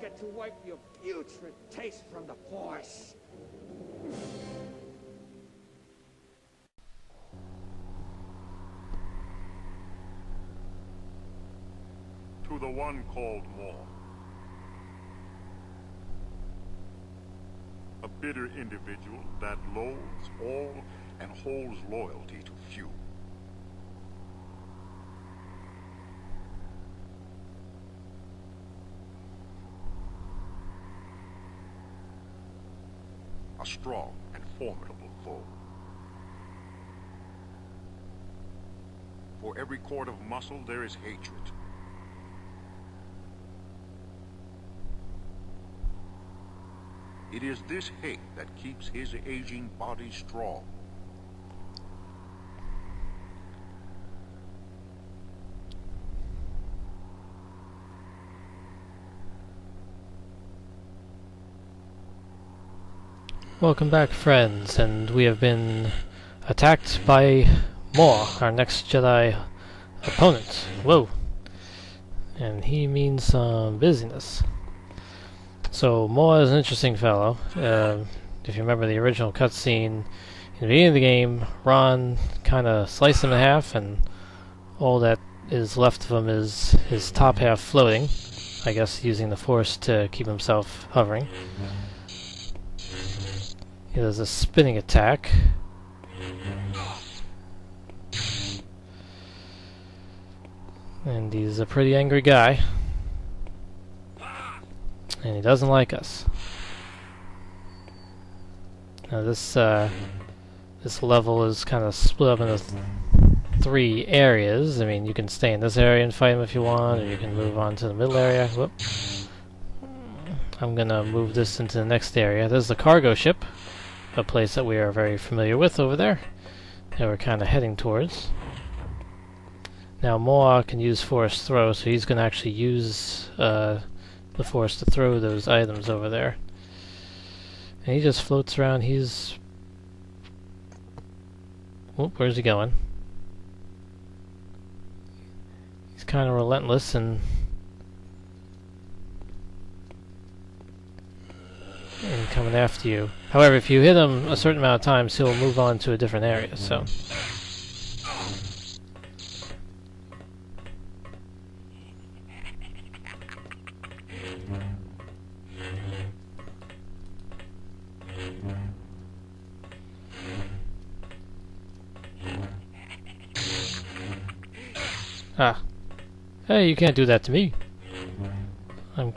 get to wipe your putrid taste from the Force. To the one called Maw. A bitter individual that loathes all and holds loyalty to few. A strong and formidable foe. For every cord of muscle there is hatred. It is this hate that keeps his aging body strong. Welcome back, friends, and we have been attacked by Maw, our next Jedi opponent. Whoa! And he means some busyness. So, Maw is an interesting fellow. If you remember the original cutscene, in the beginning of the game, Ron kind of sliced him in half, and all that is left of him is his top half floating. I guess using the Force to keep himself hovering. He does a spinning attack. And he's a pretty angry guy. And he doesn't like us. Now this level is kind of split up into three areas. I mean, you can stay in this area and fight him if you want, or you can move on to the middle area. Whoop. I'm gonna move this into the next area. There's the cargo ship, a place that we are very familiar with over there, that we're kind of heading towards. Now Maw can use Force Throw, so he's gonna actually use the Force to throw those items over there. And he just floats around. He's... Oh, where's he going? He's kind of relentless and coming after you. However, if you hit him a certain amount of times, he'll move on to a different area, so... Ah. Hey, you can't do that to me. I'm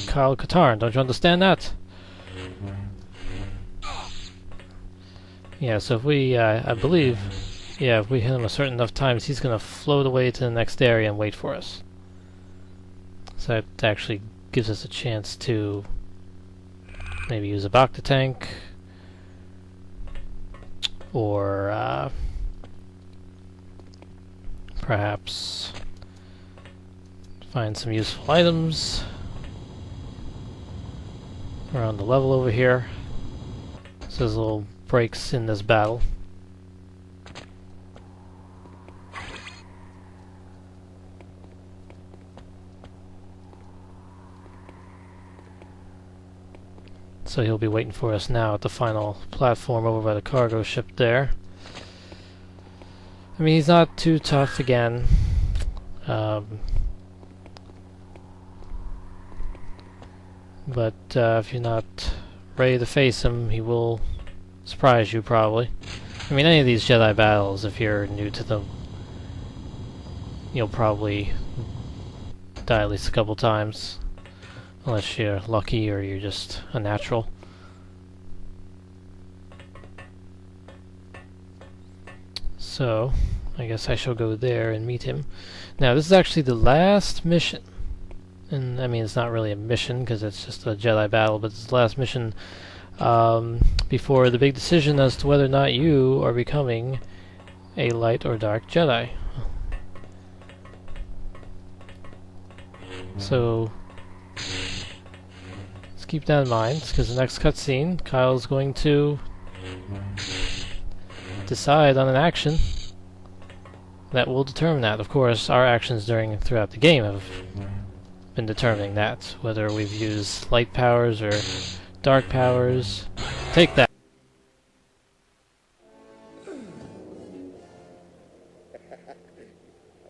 Kyle Katarn, don't you understand that? Yeah, so if we, I believe, yeah, if we hit him a certain enough times, he's gonna float away to the next area and wait for us. So that actually gives us a chance to maybe use a Bacta tank, or perhaps find some useful items around the level over here. So there's little breaks in this battle. So he'll be waiting for us now at the final platform over by the cargo ship there. I mean, he's not too tough again. But if you're not ready to face him, he will surprise you, probably. I mean, any of these Jedi battles, if you're new to them, you'll probably die at least a couple times. Unless you're lucky or you're just a natural. So, I guess I shall go there and meet him. Now, this is actually the last mission. And, I mean, it's not really a mission, because it's just a Jedi battle, but it's the last mission before the big decision as to whether or not you are becoming a light or dark Jedi. So, let's keep that in mind, because the next cutscene, Kyle's going to decide on an action that will determine that. Of course, our actions throughout the game have been determining that, whether we've used light powers or dark powers. Take that.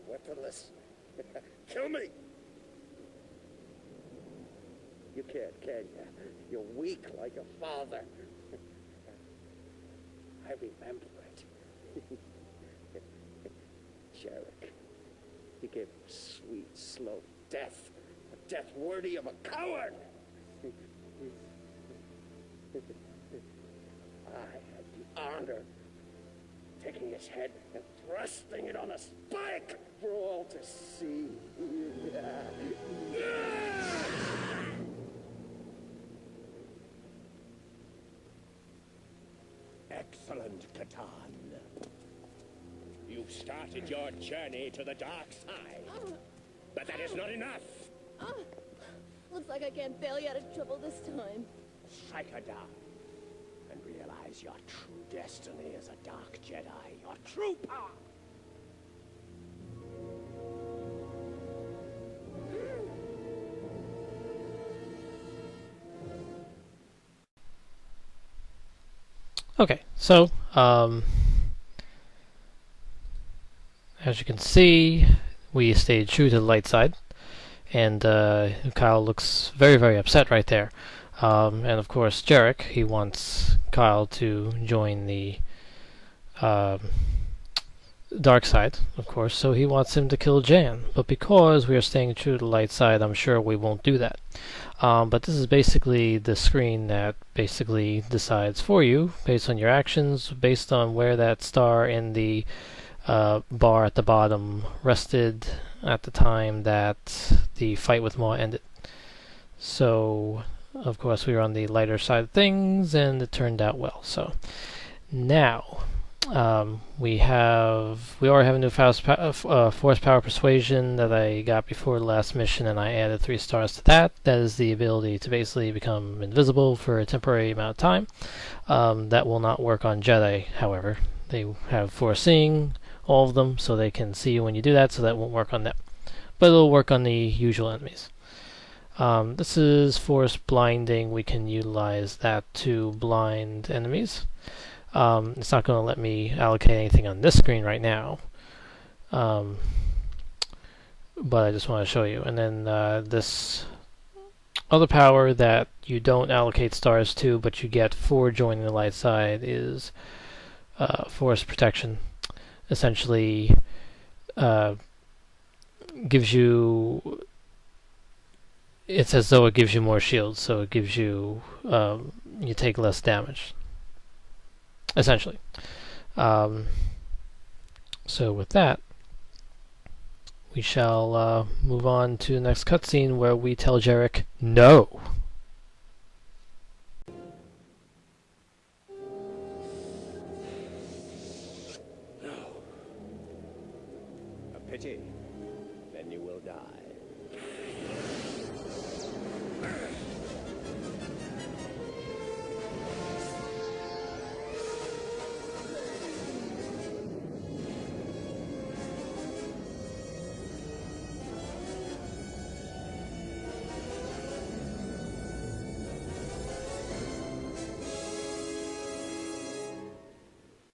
Weaponless. Kill me! You can't, can you? You're weak like a father. I remember it. Jarek. He gave him a sweet, slow death. A death worthy of a coward! I had the honor of taking his head and thrusting it on a spike for all to see. Excellent, Catan. You've started your journey to the dark side. But that is not enough. Looks like I can't bail you out of trouble this time. Strike her down and realize your true destiny as a dark Jedi. Your true power. Okay, so, as you can see, we stayed true to the light side, and Kyle looks very, very upset right there. And of course, Jarek, he wants Kyle to join the dark side, of course, so he wants him to kill Jan. But because we are staying true to the light side, I'm sure we won't do that. But this is basically the screen that basically decides for you, based on your actions, based on where that star in the bar at the bottom rested at the time that the fight with Maw ended. So, of course, we were on the lighter side of things, and it turned out well. So, now, we already have a new force power persuasion that I got before the last mission, and I added 3 stars to that. That is the ability to basically become invisible for a temporary amount of time. That will not work on Jedi, however. They have foreseeing, all of them, so they can see you when you do that, so that won't work on them. But it'll work on the usual enemies. This is force blinding. We can utilize that to blind enemies. It's not going to let me allocate anything on this screen right now, but I just want to show you. And then this other power that you don't allocate stars to, but you get for joining the light side, is force protection. Essentially, gives you. It's as though it gives you more shields, so it gives you you take less damage. Essentially. So with that, we shall move on to the next cutscene where we tell Jarek no. A pity. Then you will die.